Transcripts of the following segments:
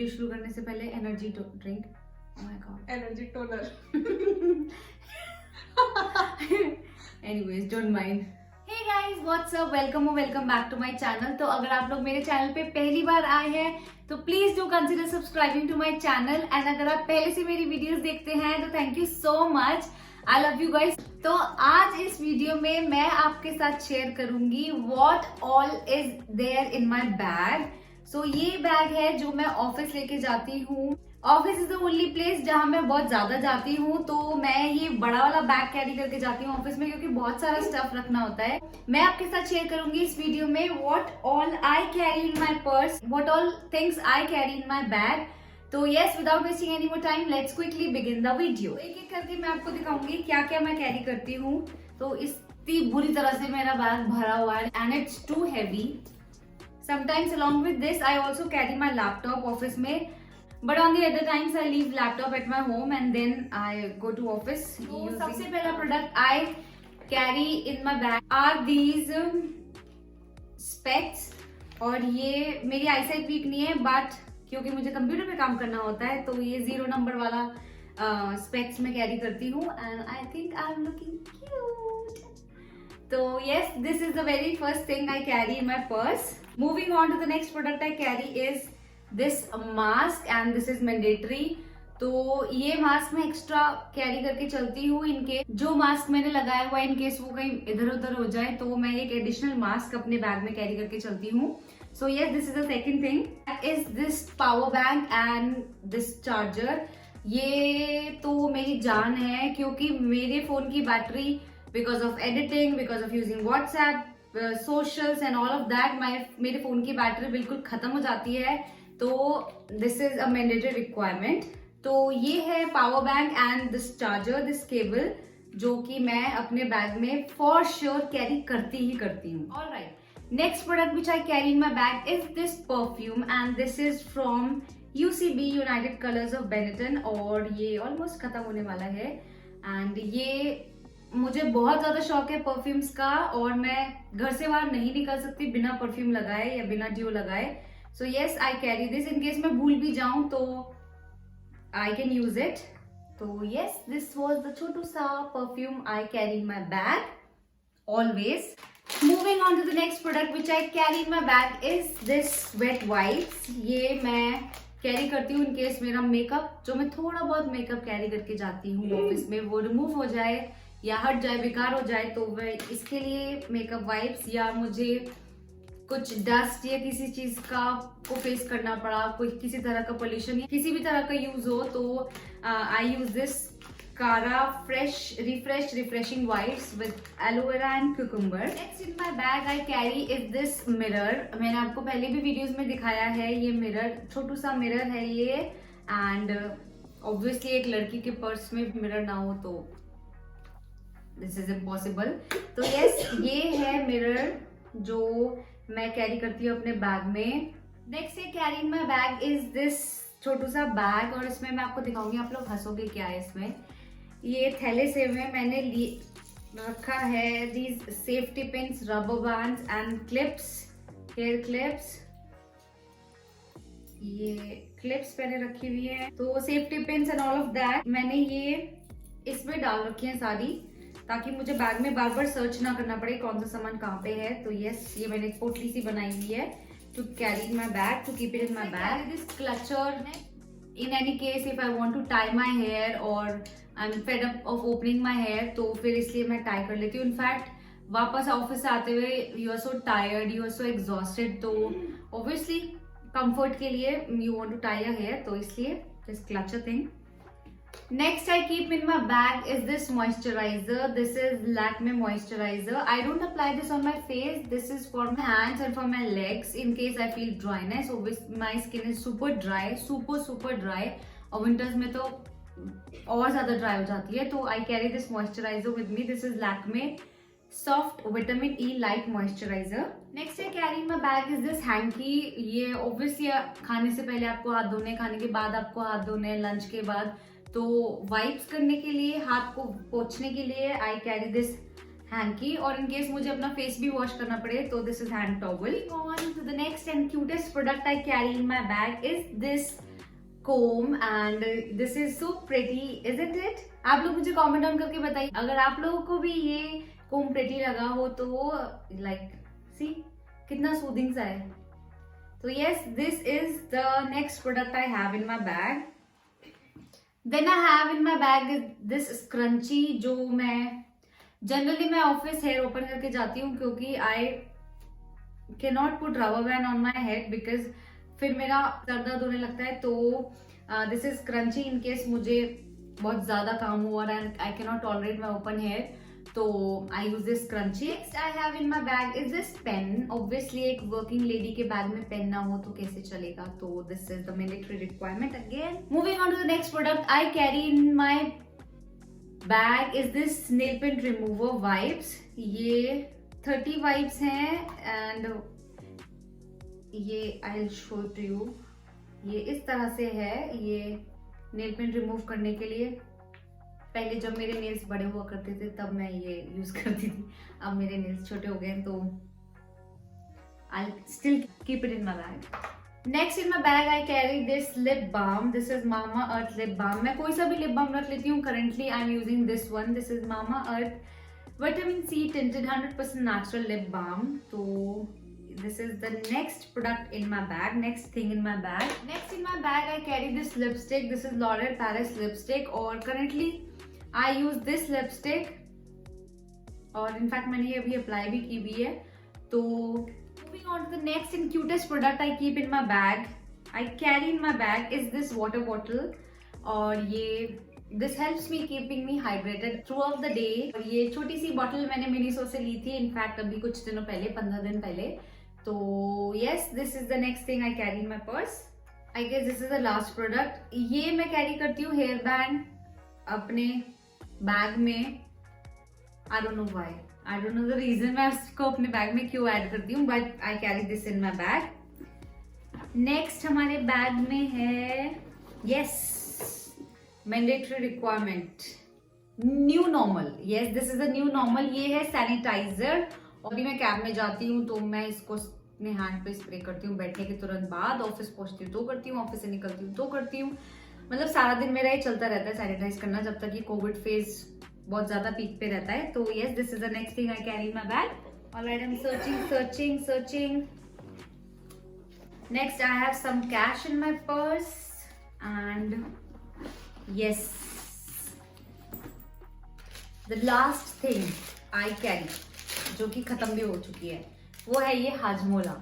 Video शुरू करने से पहले energy drink, oh my god, energy toner. Anyways don't mind. Hey guys what's up, welcome back to my channel. तो अगर आप लोग मेरे चैनल पे पहली बार आए हैं तो please do consider subscribing to my channel, and अगर आप पहले से मेरी वीडियोस देखते हैं तो thank you so much, I love you guys. तो आज इस वीडियो में मैं आपके साथ शेयर करूंगी what all is there in my bag. So ये बैग है जो मैं ऑफिस लेके जाती हूँ। Office is the only place जहां मैं बहुत ज्यादा जाती हूँ, तो मैं ये बड़ा वाला बैग कैरी करके जाती हूँ ऑफिस में, क्योंकि बहुत सारा स्टफ रखना होता है। मैं आपके साथ शेयर करूंगी इस वीडियो में what all I carry in my purse, what all things I carry in my bag. तो yes, without wasting any more time, let's quickly begin the video. एक एक करके मैं आपको दिखाऊंगी क्या क्या मैं कैरी करती हूँ। तो इतनी बुरी तरह से मेरा बैग भरा हुआ है and it's too heavy. Sometimes along with this, I also carry my laptop office में, but on the other times I leave laptop at my home and then I go to office. तो सबसे पहला product I carry in my bag are these specs, और ये मेरी eyesight weak नहीं है, but क्योंकि मुझे कंप्यूटर पे काम करना होता है तो ये 0 नंबर वाला स्पेक्स में कैरी करती हूँ, and I think I am looking cute. तो yes, this is the very first thing I carry in my purse. Moving on to the next product I carry is this mask, and this is mandatory. तो ये mask मैं extra carry करके चलती हूँ इनके जो mask मैंने लगाया हुआ है, इनकेस वो कहीं इधर उधर हो जाए तो मैं एक एडिशनल मास्क अपने बैग में कैरी करके चलती हूँ। So yes, this is the second thing, that is this power bank and this charger. ये तो मेरी जान है, क्योंकि मेरे फोन की battery because of editing, because of using WhatsApp, socials and all of that, मेरे फोन की बैटरी बिल्कुल खत्म हो जाती है, तो this is a mandatory requirement। तो ये है power bank and this charger, this cable, जो कि मैं अपने बैग में फॉर श्योर कैरी करती ही करती हूँ। Alright, next product which I carry in my bag is this perfume, and this is from UCB, United colours of Benetton, और ये ऑलमोस्ट खत्म होने वाला है। एंड ये मुझे बहुत ज्यादा शौक है परफ्यूम्स का, और मैं घर से बाहर नहीं निकल सकती बिना परफ्यूम लगाए या बिना ड्यू लगाए। So yes, I carry this in case मैं भूल भी जाऊं तो आई कैन यूज इट। तो यस, दिस वाज द छोटू सा perfume I carry in my bag always. Moving on to the next product which I carry in my bag is this wet wipes. ये मैं carry करती हूँ in case मेरा makeup, जो मैं थोड़ा बहुत मेकअप कैरी करके जाती हूँ ऑफिस में, वो रिमूव हो जाए या हट जाए, बेकार हो जाए, तो मैं इसके लिए मेकअप वाइप्स, या मुझे कुछ डस्ट या किसी चीज का को फेस करना पड़ा, कोई किसी तरह का पोल्यूशन या किसी भी तरह का यूज हो, तो आई यूज दिस कारा fresh refreshing wipes with aloe vera and cucumber. Next in my bag I carry is this mirror. मैंने आपको पहले भी वीडियोस में दिखाया है, ये मिरर छोटू सा मिरर है ये, एंड ऑब्वियसली एक लड़की के पर्स में मिरर ना हो तो दिस इज इम्पॉसिबल। तो यस, ये है मिरर जो मैं कैरी करती हूँ अपने बैग में। नेक्स्ट है carry in my bag is this छोटू सा बैग, और इसमें मैं आपको दिखाऊंगी, आप लोग हंसोगे क्या है इसमें। ये थैले से में मैंने रखा है these safety pins, rubber bands and clips, hair clips. ये क्लिप्स पहले रखी हुई है, तो safety pins and all of that मैंने ये इसमें डाल रखी है सारी, ताकि मुझे बैग में बार बार सर्च ना करना पड़े कौन सा सामान कहाँ पे है। तो यस, ये मैंने एक पोटली सी बनाई हुई है to carry in my bag, to keep it in my bag. This clutcher in any case if I want to tie my hair और I am fed up of opening my hair, तो फिर इसलिए मैं tie कर लेती हूँ। In fact वापस office से आते हुए you are so tired, you are so exhausted, तो ऑब्वियसली कंफर्ट के लिए you want to tie a hair, तो इसलिए this clutcher thing. Next I keep in my bag is this moisturizer. This is Lakme moisturizer. I don't apply this on my face. This is for my hands and for my legs in case I feel dryness. So my skin is super dry, super dry. और winters में तो और ज्यादा dry हो जाती है, तो I carry this moisturizer with me. This is Lakme Soft Vitamin E Light Moisturizer. Next I carry in my bag is this hanky. ये obviously खाने से पहले आपको हाथ धोने, खाने के बाद आपको हाथ धोने, लंच के बाद, तो वाइप्स करने के लिए, हाथ को पोंछने के लिए आई कैरी दिस हैंकी, और इन केस मुझे अपना फेस भी वॉश करना पड़े तो this is hand towel. On to the next and cutest product I carry in my bag is this comb and this is so pretty, isn't it? आप लोग मुझे comment डाउन करके बताइए अगर आप लोगों को भी ये comb pretty लगा हो तो like see कितना soothing सा है. So yes, this is the next product I have in my bag. Then I have in my bag this scrunchie जो मैं जनरली मैं ऑफिस हेयर ओपन करके जाती हूँ क्योंकि I can not put rubber band on my head because फिर मेरा सर दर्द होने लगता है. तो this is crunchy in case मुझे बहुत ज्यादा काम हुआ and I can not tolerate my open hair, तो I use this crunchy. Next I have in my bag is this pen. Obviously एक वर्किंग लेडी के बैग में पेन ना हो तो कैसे चलेगा, तो this is the mandatory requirement again. Moving on to the next product I carry in my bag is this nail paint remover wipes. ये 30 वाइप्स हैं एंड ये I will show to you. ये इस तरह से है. ये नेल पेंट रिमूव करने के लिए. पहले जब मेरे नेल्स बड़े हुआ करते थे तब मैं ये यूज करती थी. अब मेरे नेल्स छोटे हो गए तो I still keep it in my bag. Next in my bag I carry this lip balm. This is Mamaearth lip balm. मैं कोई सा भी लिप बाम रख लेती हूँ. Currently I am using this one. This is Mamaearth vitamin C tinted 100% natural lip balm. So this is the next product in my bag, next thing in my bag. Next in my bag I carry this lipstick. This is L'Oreal Paris lipstick और currently I use this lipstick और in fact मैंने ये अभी apply भी की हुई है. तो moving on to the next and cutest product I keep in my bag, I carry in my bag is this water bottle. और ये This helps me keeping me hydrated throughout the day. और ये छोटी सी bottle मैंने Miniso से ली थी in fact अभी कुछ दिनों पहले, 15 दिन पहले. तो yes, this is the next thing I carry in my purse. I guess this is the last product. ये मैं कैरी करती हूँ हेयर बैंड अपने बैग में. I don't know why. I don't know the reason मैं उसको अपने bag में क्यों ऐड करती हूँ, but I carry this in my bag. Next हमारे बैग में है yes. Mandatory requirement new normal. Yes, this is the new normal. ये है सैनिटाइजर. और भी मैं कैब में जाती हूँ तो मैं इसको अपने हैंड पे स्प्रे करती हूँ बैठने के तुरंत बाद. ऑफिस पहुंचती हूँ तो करती हूँ, ऑफिस से निकलती हूँ तो करती हूँ. मतलब सारा दिन मेरा ये चलता रहता है सैनिटाइज करना जब तक ये कोविड फेज बहुत ज्यादा पीक पे रहता है. तो yes, this is the next thing I carry in my bag. Alright, I am searching. Next I have some cash in my purse and yes, the last thing I carry जो कि खत्म भी हो चुकी है वो है ये Hajmola.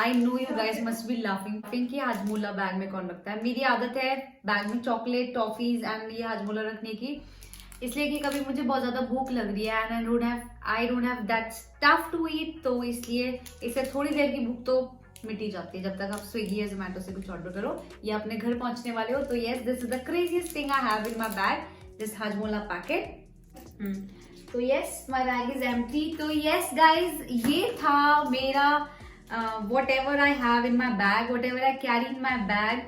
I know you guys must be laughing कि हाजमोला बैग में कौन रखता है. मेरी आदत है बैग में चॉकलेट, टॉफीज एंड ये हाजमोला रखने की, इसलिए कि कभी मुझे बहुत ज्यादा भूख लग रही है and I don't have that stuff to eat. तो इसलिए इसे थोड़ी देर की भूख तो मिटी जाती है जब तक आप स्विगी या जोमेटो से कुछ ऑर्डर करो या अपने घर पहुंचने वाले हो. तो yes, this is the craziest thing I have in my bag, this Hajmola packet. तो yes, my bag is empty. तो यस गाइज, ये था मेरा whatever I have in my bag, whatever I carry in my bag.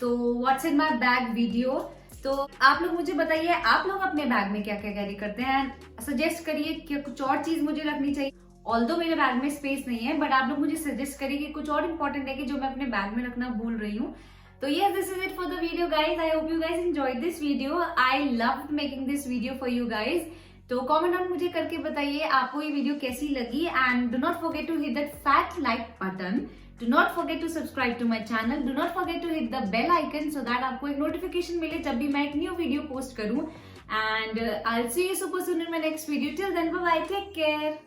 तो what's in my bag video. तो आप लोग मुझे बताइए आप लोग अपने बैग में क्या क्या कैरी करते हैं. सजेस्ट करिए कि कुछ और चीज मुझे रखनी चाहिए. ऑल्दो मेरे बैग में स्पेस नहीं है बट आप लोग मुझे सजेस्ट करिए कि कुछ और इंपॉर्टेंट है कि जो मैं अपने बैग में रखना भूल रही हूँ. तो yes, this is it for the video guys. I hope you guys enjoyed this video. I loved making this video for you guys. तो कमेंट डाउन मुझे करके बताइए आपको ये वीडियो कैसी लगी and do not forget to hit that fat like button. Do not forget to subscribe to my channel. Do not forget to hit the bell icon so that आपको एक notification मिले जब भी मैं एक न्यू वीडियो पोस्ट करूँ. And I will see you super soon in my next video. Till then bye bye, take care.